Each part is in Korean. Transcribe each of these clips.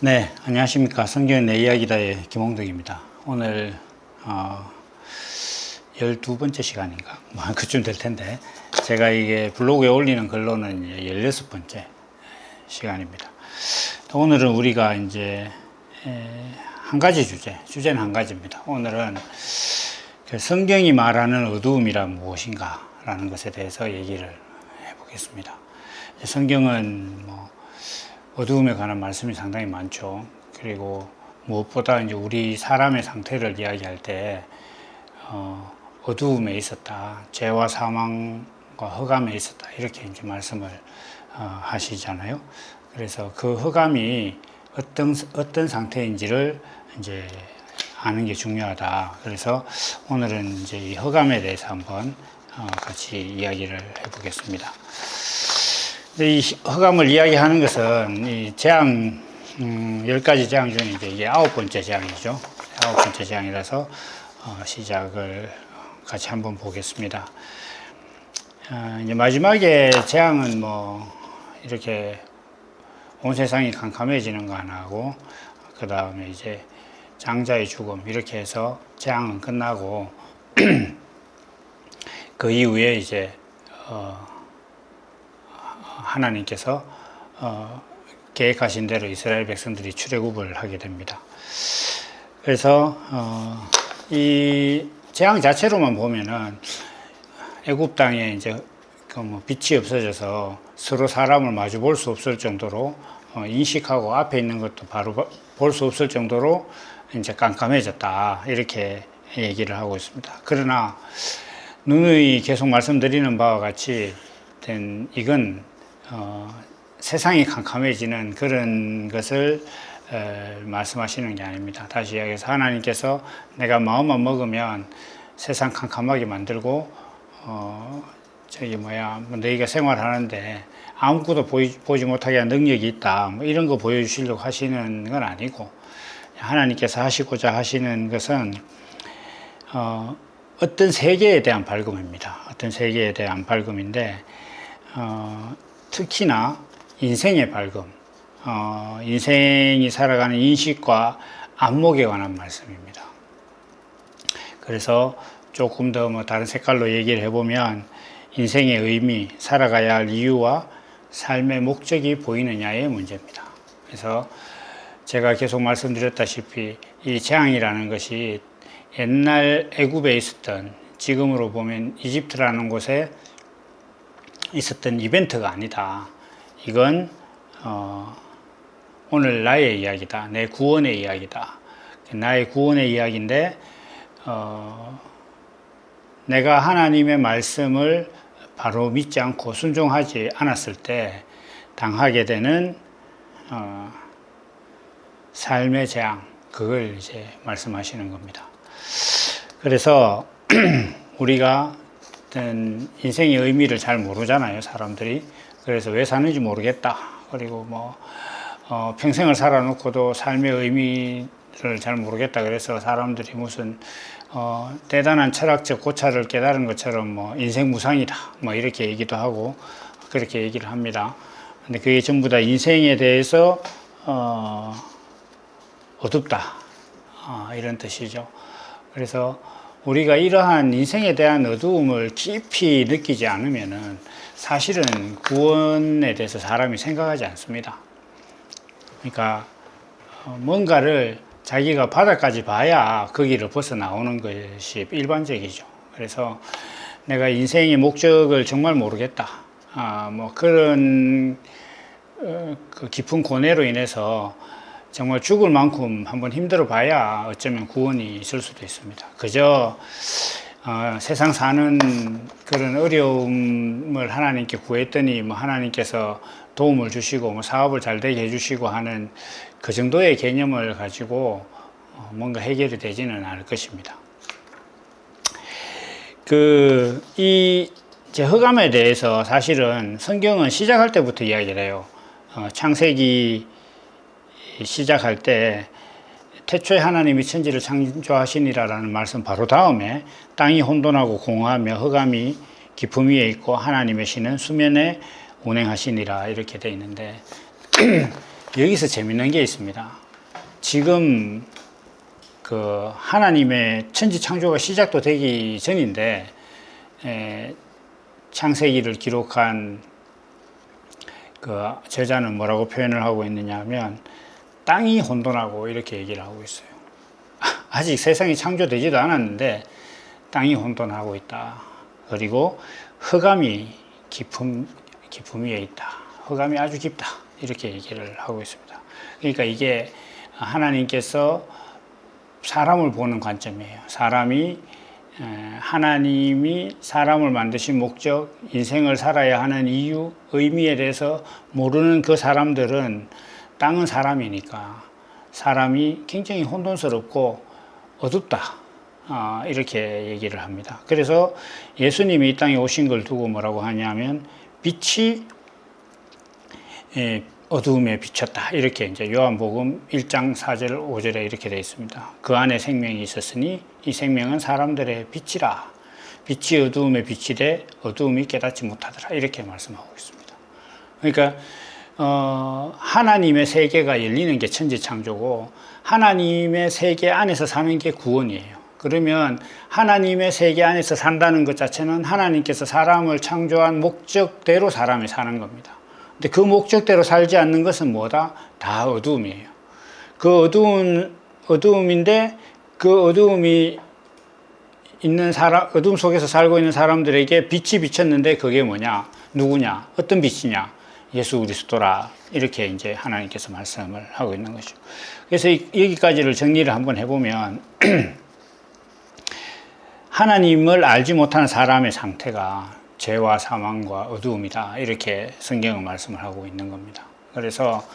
네, 안녕하십니까. 성경의 내 이야기다의 김홍덕입니다. 오늘 12번째 시간인가? 뭐 그쯤 될 텐데 제가 이게 블로그에 올리는 글로는 16번째 시간입니다. 오늘은 우리가 이제 한 가지 주제는 한 가지입니다. 오늘은 성경이 말하는 어두움이란 무엇인가 라는 것에 대해서 얘기를 해보겠습니다. 성경은 어두움에 관한 말씀이 상당히 많죠. 그리고 무엇보다 이제 우리 사람의 상태를 이야기할 때 어두움에 있었다, 죄와 사망과 흑암에 있었다 이렇게 이제 말씀을 하시잖아요. 그래서 그 흑암이 어떤 상태인지를 이제 아는 게 중요하다. 그래서 오늘은 이제 이 흑암에 대해서 한번 같이 이야기를 해보겠습니다. 이 흑암을 이야기하는 것은 이 재앙, 10가지 재앙 중에 이제 이게 9번째 재앙이죠. 9번째 재앙이라서 시작을 같이 한번 보겠습니다. 이제 마지막에 재앙은 이렇게 온 세상이 캄캄해지는 거 하나 하고, 그 다음에 이제 장자의 죽음, 이렇게 해서 재앙은 끝나고, 그 이후에 이제, 하나님께서 계획하신 대로 이스라엘 백성들이 출애굽을 하게 됩니다. 그래서 이 재앙 자체로만 보면은 애굽 땅에 이제 빛이 없어져서 서로 사람을 마주 볼 수 없을 정도로 인식하고 앞에 있는 것도 바로 볼 수 없을 정도로 이제 깜깜해졌다 이렇게 얘기를 하고 있습니다. 그러나 누누이 계속 말씀드리는 바와 같이 이건 세상이 캄캄해지는 그런 것을 말씀하시는 게 아닙니다. 다시 이야기해서 하나님께서 내가 마음만 먹으면 세상 캄캄하게 만들고 너희가 생활하는데 아무것도 보지 못하게 한 능력이 있다, 이런 거 보여주시려고 하시는 건 아니고, 하나님께서 하시고자 하시는 것은 어떤 세계에 대한 밝음입니다. 어떤 세계에 대한 밝음인데 특히나 인생의 밝음, 인생이 살아가는 인식과 안목에 관한 말씀입니다. 그래서 조금 더 다른 색깔로 얘기를 해보면 인생의 의미, 살아가야 할 이유와 삶의 목적이 보이느냐의 문제입니다. 그래서 제가 계속 말씀드렸다시피 이 재앙이라는 것이 옛날 애굽에 있었던, 지금으로 보면 이집트라는 곳에 있었던 이벤트가 아니다. 이건 오늘 나의 이야기다. 내 구원의 이야기다. 나의 구원의 이야기인데 내가 하나님의 말씀을 바로 믿지 않고 순종하지 않았을 때 당하게 되는 삶의 재앙, 그걸 이제 말씀하시는 겁니다. 그래서 우리가 인생의 의미를 잘 모르잖아요, 사람들이. 그래서 왜 사는지 모르겠다. 그리고 평생을 살아놓고도 삶의 의미를 잘 모르겠다. 그래서 사람들이 무슨 대단한 철학적 고찰을 깨달은 것처럼 인생 무상이다, 이렇게 얘기도 하고 그렇게 얘기를 합니다. 근데 그게 전부 다 인생에 대해서 어둡다, 이런 뜻이죠. 그래서 우리가 이러한 인생에 대한 어두움을 깊이 느끼지 않으면은 사실은 구원에 대해서 사람이 생각하지 않습니다. 그러니까 뭔가를 자기가 바닥까지 봐야 거기를 벗어나오는 것이 일반적이죠. 그래서 내가 인생의 목적을 정말 모르겠다, 그런 그 깊은 고뇌로 인해서 정말 죽을 만큼 한번 힘들어 봐야 어쩌면 구원이 있을 수도 있습니다. 그저 세상 사는 그런 어려움을 하나님께 구했더니 하나님께서 도움을 주시고 사업을 잘 되게 해주시고 하는 그 정도의 개념을 가지고 뭔가 해결이 되지는 않을 것입니다. 이 흑암에 대해서 사실은 성경은 시작할 때부터 이야기를 해요. 창세기 시작할 때 태초에 하나님이 천지를 창조하시니라라는 말씀 바로 다음에 땅이 혼돈하고 공허하며 흑암이 깊음 위에 있고 하나님의 신은 수면에 운행하시니라 이렇게 되어 있는데 여기서 재밌는 게 있습니다. 지금 그 하나님의 천지 창조가 시작도 되기 전인데 창세기를 기록한 그 저자는 뭐라고 표현을 하고 있느냐 하면 땅이 혼돈하고 이렇게 얘기를 하고 있어요. 아직 세상이 창조되지도 않았는데 땅이 혼돈하고 있다. 그리고 흑암이 깊음 위에 있다. 흑암이 아주 깊다. 이렇게 얘기를 하고 있습니다. 그러니까 이게 하나님께서 사람을 보는 관점이에요. 하나님이 사람을 만드신 목적, 인생을 살아야 하는 이유, 의미에 대해서 모르는 그 사람들은 땅은 사람이니까 사람이 굉장히 혼돈스럽고 어둡다. 이렇게 얘기를 합니다. 그래서 예수님이 이 땅에 오신 걸 두고 뭐라고 하냐면 빛이 어두움에 비쳤다. 이렇게 이제 요한복음 1장 4절 5절에 이렇게 되어 있습니다. 그 안에 생명이 있었으니 이 생명은 사람들의 빛이라. 빛이 어두움에 비치되 어두움이 깨닫지 못하더라. 이렇게 말씀하고 있습니다. 그러니까 하나님의 세계가 열리는 게 천지창조고 하나님의 세계 안에서 사는 게 구원이에요. 그러면 하나님의 세계 안에서 산다는 것 자체는 하나님께서 사람을 창조한 목적대로 사람이 사는 겁니다. 근데 그 목적대로 살지 않는 것은 뭐다? 다 어두움이에요. 그 어두움인데 그 어두움이 있는 어두움 속에서 살고 있는 사람들에게 빛이 비쳤는데 그게 뭐냐? 누구냐? 어떤 빛이냐? 예수 그리스도라. 이렇게 이제 하나님께서 말씀을 하고 있는 거죠. 그래서 여기까지를 정리를 한번 해보면 하나님을 알지 못하는 사람의 상태가 죄와 사망과 어두움이다. 이렇게 성경은 말씀을 하고 있는 겁니다. 그래서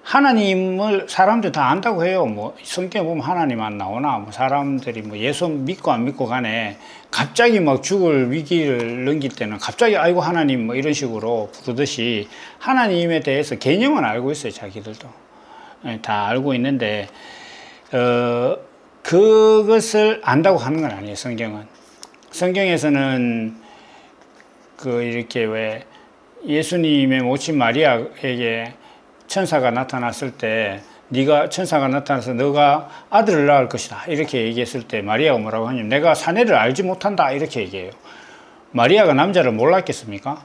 하나님을 사람들 다 안다고 해요. 뭐 성경에 보면 하나님 안 나오나, 뭐 사람들이 뭐 예수 믿고 안 믿고 간에 갑자기 막 죽을 위기를 넘길 때는 갑자기 아이고 하나님 뭐 이런 식으로 부르듯이 하나님에 대해서 개념은 알고 있어요. 자기들도 다 알고 있는데 그것을 안다고 하는 건 아니에요. 성경에서는 이렇게 왜 예수님의 모친 마리아에게 천사가 나타났을 때 천사가 나타나서 너가 아들을 낳을 것이다 이렇게 얘기했을 때 마리아가 뭐라고 하냐면 내가 사내를 알지 못한다 이렇게 얘기해요. 마리아가 남자를 몰랐겠습니까?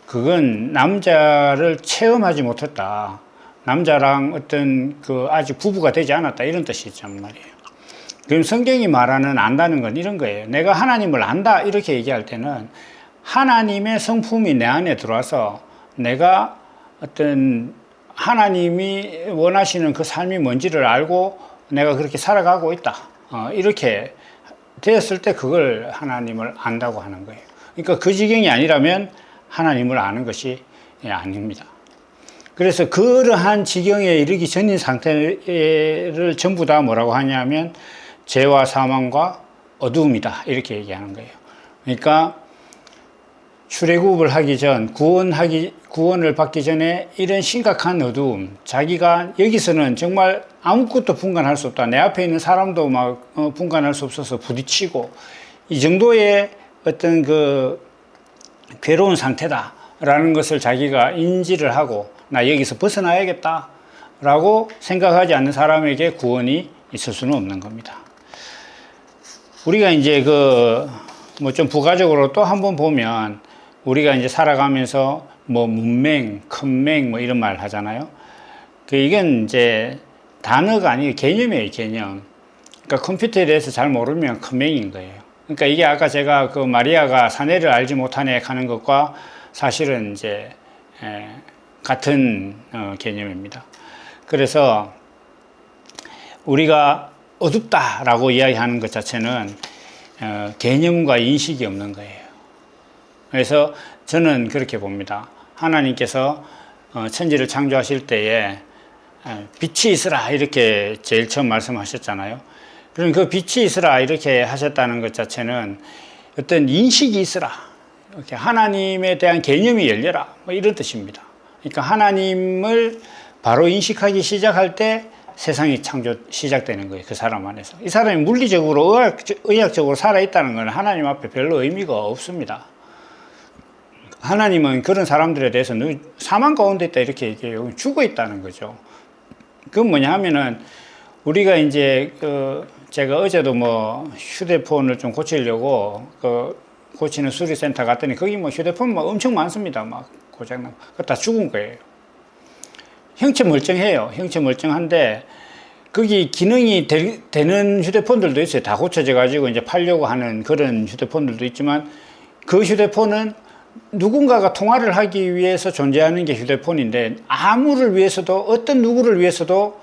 그건 남자를 체험하지 못했다. 남자랑 아직 부부가 되지 않았다 이런 뜻이란 말이에요. 그럼 성경이 말하는 안다는 건 이런 거예요. 내가 하나님을 안다 이렇게 얘기할 때는 하나님의 성품이 내 안에 들어와서 내가 하나님이 원하시는 그 삶이 뭔지를 알고 내가 그렇게 살아가고 있다. 이렇게 되었을 때 그걸 하나님을 안다고 하는 거예요. 그러니까 그 지경이 아니라면 하나님을 아는 것이 아닙니다. 그래서 그러한 지경에 이르기 전인 상태를 전부 다 뭐라고 하냐면 죄와 사망과 어두움이다. 이렇게 얘기하는 거예요. 그러니까 출애굽을 하기 전, 구원을 받기 전에 이런 심각한 어두움, 자기가 여기서는 정말 아무것도 분간할 수 없다. 내 앞에 있는 사람도 막 분간할 수 없어서 부딪히고, 이 정도의 어떤 괴로운 상태다라는 것을 자기가 인지를 하고, 나 여기서 벗어나야겠다라고 생각하지 않는 사람에게 구원이 있을 수는 없는 겁니다. 우리가 이제 뭐 좀 부가적으로 또 한번 보면, 우리가 이제 살아가면서 뭐 문맹, 큰맹 뭐 이런 말 하잖아요. 이건 이제 단어가 아니고 개념이에요, 개념. 그러니까 컴퓨터에 대해서 잘 모르면 큰맹인 거예요. 그러니까 이게 아까 제가 마리아가 사내를 알지 못하네 하는 것과 사실은 이제 같은 개념입니다. 그래서 우리가 어둡다라고 이야기하는 것 자체는 개념과 인식이 없는 거예요. 그래서 저는 그렇게 봅니다. 하나님께서 천지를 창조하실 때에 빛이 있으라 이렇게 제일 처음 말씀하셨잖아요. 그럼 그 빛이 있으라 이렇게 하셨다는 것 자체는 어떤 인식이 있으라, 이렇게 하나님에 대한 개념이 열려라 뭐 이런 뜻입니다. 그러니까 하나님을 바로 인식하기 시작할 때 세상이 시작되는 거예요. 그 사람 안에서. 이 사람이 물리적으로 의학적으로 살아있다는 건 하나님 앞에 별로 의미가 없습니다. 하나님은 그런 사람들에 대해서 사망 가운데 있다 이렇게 얘기해요. 죽어 있다는 거죠. 그건 뭐냐 하면은 우리가 이제 제가 어제도 뭐 휴대폰을 좀 고치려고 고치는 수리센터 갔더니 거기 뭐 휴대폰 뭐 엄청 많습니다. 막 고장나고. 그거 다 죽은 거예요. 형체 멀쩡해요. 형체 멀쩡한데 거기 기능이 되는 휴대폰들도 있어요. 다 고쳐져 가지고 이제 팔려고 하는 그런 휴대폰들도 있지만 그 휴대폰은 누군가가 통화를 하기 위해서 존재하는 게 휴대폰인데 아무를 위해서도 어떤 누구를 위해서도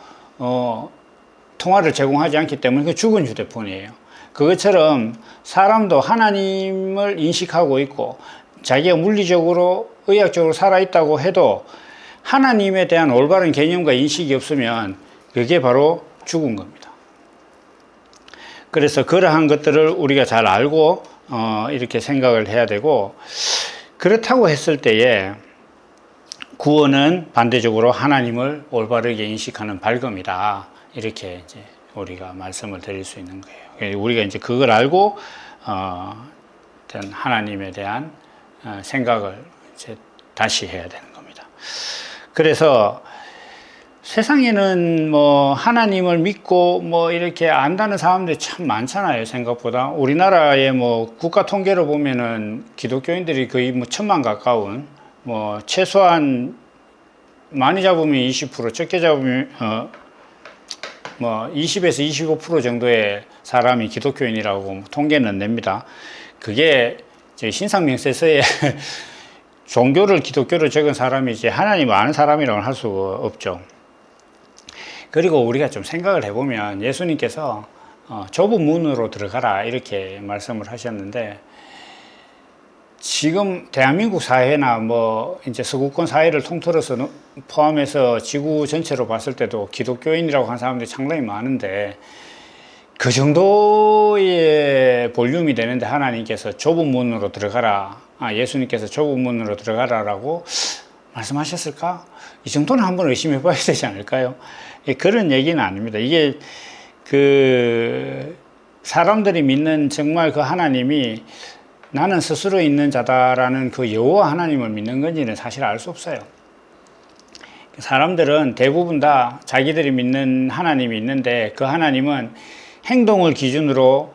통화를 제공하지 않기 때문에 그 죽은 휴대폰이에요. 그것처럼 사람도 하나님을 인식하고 있고 자기가 물리적으로 의학적으로 살아있다고 해도 하나님에 대한 올바른 개념과 인식이 없으면 그게 바로 죽은 겁니다. 그래서 그러한 것들을 우리가 잘 알고 이렇게 생각을 해야 되고, 그렇다고 했을 때에 구원은 반대적으로 하나님을 올바르게 인식하는 발검이다. 이렇게 이제 우리가 말씀을 드릴 수 있는 거예요. 우리가 이제 그걸 알고 하나님에 대한 생각을 이제 다시 해야 되는 겁니다. 그래서 세상에는 뭐 하나님을 믿고 뭐 이렇게 안다는 사람들이 참 많잖아요. 생각보다 우리나라의 뭐 국가 통계로 보면은 기독교인들이 거의 뭐 1,000만 가까운, 뭐 최소한 많이 잡으면 20%, 적게 잡으면 뭐 20에서 25% 정도의 사람이 기독교인이라고 통계는 냅니다. 그게 신상명세서에 종교를 기독교로 적은 사람이 이제 하나님을 아는 사람이라고 할 수가 없죠. 그리고 우리가 좀 생각을 해보면 예수님께서 좁은 문으로 들어가라 이렇게 말씀을 하셨는데, 지금 대한민국 사회나 뭐 이제 서구권 사회를 통틀어서 포함해서 지구 전체로 봤을 때도 기독교인이라고 하는 사람들이 상당히 많은데, 그 정도의 볼륨이 되는데 하나님께서 좁은 문으로 들어가라, 예수님께서 좁은 문으로 들어가라라고 말씀하셨을까? 이 정도는 한번 의심해 봐야 되지 않을까요? 그런 얘기는 아닙니다. 이게 사람들이 믿는 정말 그 하나님이 나는 스스로 있는 자다라는 그 여호와 하나님을 믿는 건지는 사실 알 수 없어요. 사람들은 대부분 다 자기들이 믿는 하나님이 있는데 그 하나님은 행동을 기준으로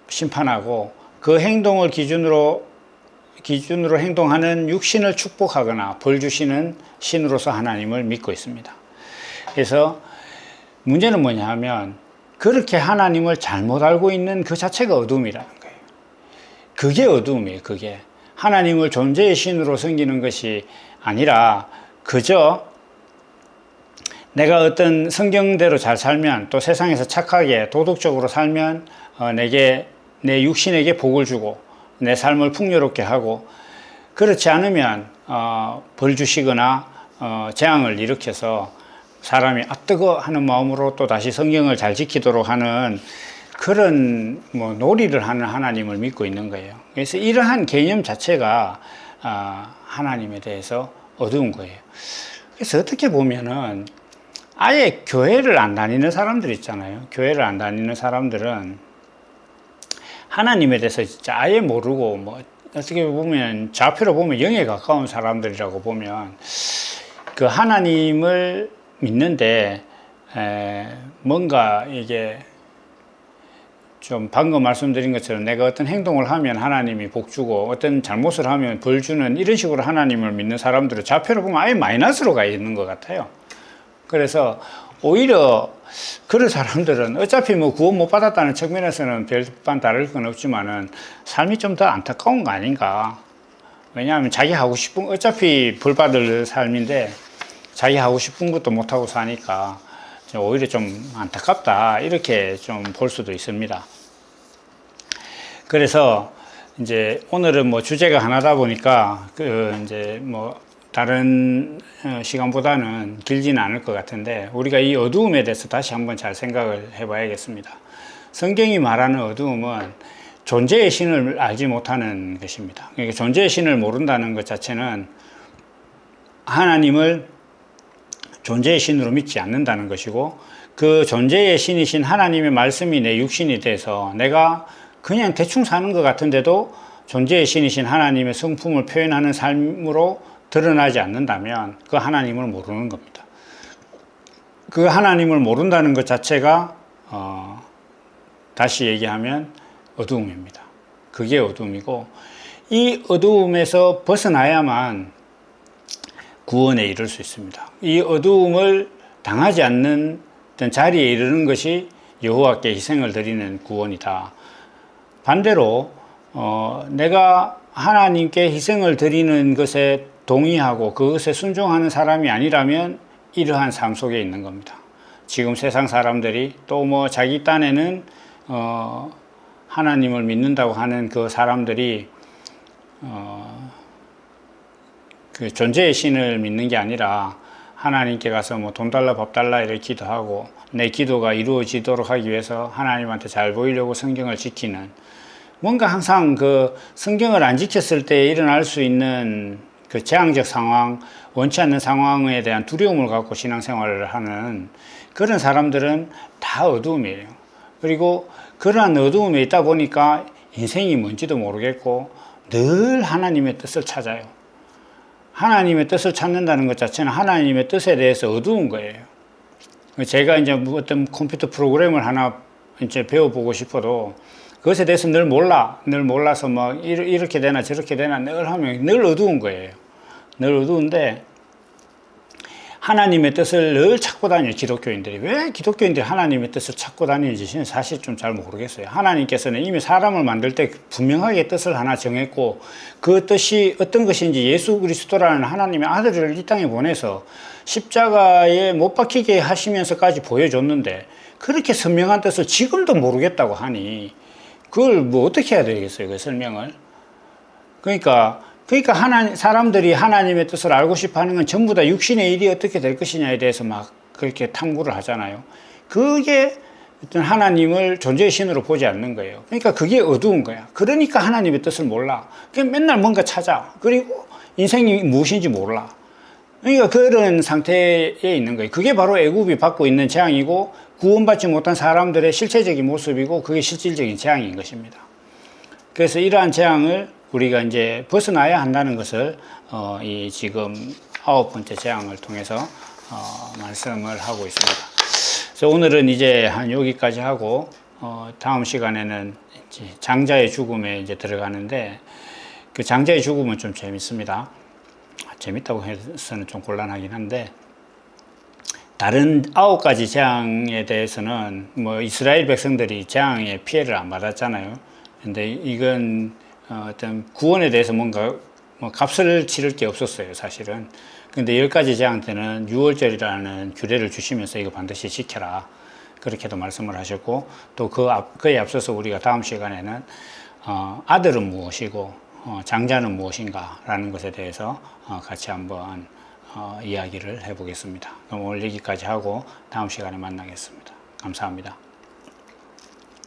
심판하고 그 행동을 기준으로 행동하는 육신을 축복하거나 벌 주시는 신으로서 하나님을 믿고 있습니다. 그래서 문제는 뭐냐 하면 그렇게 하나님을 잘못 알고 있는 그 자체가 어둠이라는 거예요. 그게 어둠이에요. 그게 하나님을 존재의 신으로 섬기는 것이 아니라 그저 내가 어떤 성경대로 잘 살면, 또 세상에서 착하게 도덕적으로 살면 내 육신에게 복을 주고 내 삶을 풍요롭게 하고, 그렇지 않으면 벌 주시거나 재앙을 일으켜서 사람이 뜨거 하는 마음으로 또 다시 성경을 잘 지키도록 하는 그런 뭐 놀이를 하는 하나님을 믿고 있는 거예요. 그래서 이러한 개념 자체가 하나님에 대해서 어두운 거예요. 그래서 어떻게 보면은 아예 교회를 안 다니는 사람들 있잖아요. 교회를 안 다니는 사람들은 하나님에 대해서 진짜 아예 모르고, 뭐 어떻게 보면 좌표로 보면 0에 가까운 사람들이라고 보면, 그 하나님을 믿는데 뭔가 이게 좀 방금 말씀드린 것처럼 내가 어떤 행동을 하면 하나님이 복 주고 어떤 잘못을 하면 벌 주는 이런 식으로 하나님을 믿는 사람들은 좌표로 보면 아예 마이너스로 가 있는 것 같아요. 그래서 오히려 그런 사람들은 어차피 뭐 구원 못 받았다는 측면에서는 별반 다를 건 없지만은 삶이 좀 더 안타까운 거 아닌가. 왜냐하면 자기 하고 싶은, 어차피 벌 받을 삶인데 자기 하고 싶은 것도 못 하고 사니까 오히려 좀 안타깝다, 이렇게 좀 볼 수도 있습니다. 그래서 이제 오늘은 뭐 주제가 하나다 보니까 이제 뭐 다른 시간보다는 길지는 않을 것 같은데, 우리가 이 어두움에 대해서 다시 한번 잘 생각을 해봐야겠습니다. 성경이 말하는 어두움은 존재의 신을 알지 못하는 것입니다. 그러니까 존재의 신을 모른다는 것 자체는 하나님을 존재의 신으로 믿지 않는다는 것이고, 그 존재의 신이신 하나님의 말씀이 내 육신이 돼서 내가 그냥 대충 사는 것 같은데도 존재의 신이신 하나님의 성품을 표현하는 삶으로 드러나지 않는다면 그 하나님을 모르는 겁니다. 그 하나님을 모른다는 것 자체가 다시 얘기하면 어두움입니다. 그게 어두움이고, 이 어두움에서 벗어나야만 구원에 이를 수 있습니다. 이 어두움을 당하지 않는 어떤 자리에 이르는 것이 여호와께 희생을 드리는 구원이다. 반대로 내가 하나님께 희생을 드리는 것에 동의하고 그것에 순종하는 사람이 아니라면 이러한 삶 속에 있는 겁니다. 지금 세상 사람들이 또 뭐 자기 딴에는 하나님을 믿는다고 하는 그 사람들이 그 존재의 신을 믿는 게 아니라 하나님께 가서 뭐 돈 달라 밥 달라 이렇게 기도하고 내 기도가 이루어지도록 하기 위해서 하나님한테 잘 보이려고 성경을 지키는, 뭔가 항상 그 성경을 안 지켰을 때 일어날 수 있는 그 재앙적 상황, 원치 않는 상황에 대한 두려움을 갖고 신앙생활을 하는 그런 사람들은 다 어두움이에요. 그리고 그러한 어두움에 있다 보니까 인생이 뭔지도 모르겠고 늘 하나님의 뜻을 찾아요. 하나님의 뜻을 찾는다는 것 자체는 하나님의 뜻에 대해서 어두운 거예요. 제가 이제 어떤 컴퓨터 프로그램을 하나 이제 배워보고 싶어도 그것에 대해서 늘 몰라서 막 이렇게 되나 저렇게 되나 늘 하면 늘 어두운 거예요. 늘 어두운데 하나님의 뜻을 늘 찾고 다녀요. 기독교인들이. 왜 기독교인들이 하나님의 뜻을 찾고 다니는지 사실 좀 잘 모르겠어요. 하나님께서는 이미 사람을 만들 때 분명하게 뜻을 하나 정했고 그 뜻이 어떤 것인지 예수 그리스도라는 하나님의 아들을 이 땅에 보내서 십자가에 못 박히게 하시면서까지 보여줬는데 그렇게 선명한 뜻을 지금도 모르겠다고 하니 그걸 뭐 어떻게 해야 되겠어요, 그 설명을. 그러니까 사람들이 하나님의 뜻을 알고 싶어 하는 건 전부 다 육신의 일이 어떻게 될 것이냐에 대해서 막 그렇게 탐구를 하잖아요. 그게 어떤 하나님을 존재의 신으로 보지 않는 거예요. 그러니까 그게 어두운 거야. 그러니까 하나님의 뜻을 몰라. 그냥 맨날 뭔가 찾아. 그리고 인생이 무엇인지 몰라. 그러니까 그런 상태에 있는 거예요. 그게 바로 애굽이 받고 있는 재앙이고 구원받지 못한 사람들의 실체적인 모습이고 그게 실질적인 재앙인 것입니다. 그래서 이러한 재앙을 우리가 이제 벗어나야 한다는 것을 이 지금 9번째 재앙을 통해서 말씀을 하고 있습니다. 그래서 오늘은 이제 한 여기까지 하고 다음 시간에는 이제 장자의 죽음에 이제 들어가는데 그 장자의 죽음은 좀 재밌습니다. 재밌다고 해서는 좀 곤란하긴 한데 다른 9가지 재앙에 대해서는 뭐 이스라엘 백성들이 재앙의 피해를 안 받았잖아요. 근데 이건 어떤 구원에 대해서 뭔가 뭐 값을 치를 게 없었어요, 사실은. 근데 10가지 재앙 때는 유월절이라는 규례를 주시면서 이거 반드시 지켜라. 그렇게도 말씀을 하셨고, 또 그에 앞서서 우리가 다음 시간에는 아들은 무엇이고, 장자는 무엇인가라는 것에 대해서 같이 한번 이야기를 해보겠습니다. 그럼 오늘 여기까지 하고 다음 시간에 만나겠습니다. 감사합니다.